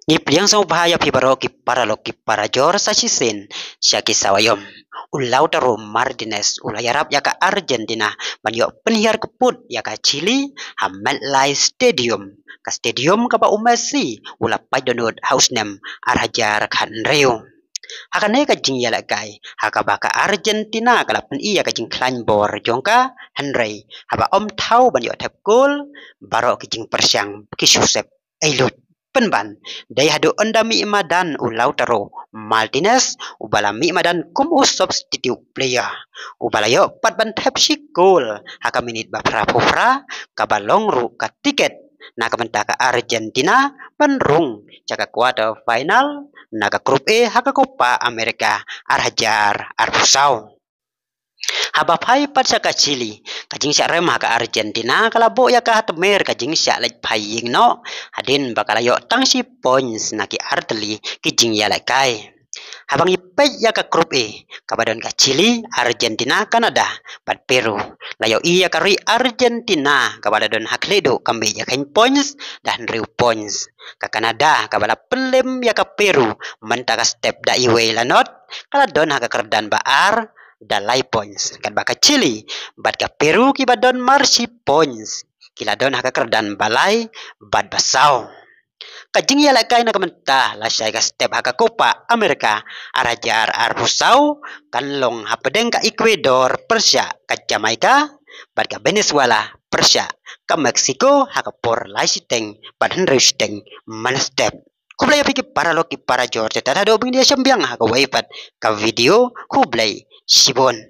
Ngipliang sa bahaya pibaro ki para jor sa sisen siya kisawayom. Ulau taro Martinez ulayarap yaka Argentina banyo penhiar keput yaka Chile hamat lai stadium ka stadium ka ba umasi ula paidonod hausnem arajar kan reo. Hakane ka jing yala kai haka baka Argentina kala pen iya ka jing klan bor jongka Henry haba om tau banyo tap gol baro ki jing persyang ki Josep Eilut penban dai hadu onda mi madan ulau taro Martinez ubala mi madan kum substitute player ubala yo pat ban tap si gol haka minit ba pra kabalong ru ka tiket na kamenta ka Argentina penrung jaga quarter final naga grup E haka Copa America arhajar arbusau haba pai pat saka Chile kajing sya rem haka Argentina kalabo ya ka temer kajing sya lek paying no hadin bakala yo tang si points naki arteli kijing ya lek kai habang ipet ya ka grup E kabadon ka Chile Argentina Kanada pat Peru layo iya kari Argentina kabadon hakledo kambe ya kain points dan riu points ka Kanada kabala pelem ya ka Peru mentaka step da iwe lanot kala don haka kerdan baar dalai points kan baka Chile bat ka Peru ki badon marsi points kila don haka kerdan balai bad basau kajing ya lakai na kamenta la syai ka step haka Copa America arajar arbusau kan long hapedeng ka Ecuador Persia ka Jamaica bat ka Venezuela Persia ka Mexico haka por lai siteng bat henry siteng man step kublai piki para loki para Georgia tata do bing dia sembiang haka waipat ka video kublai Sibon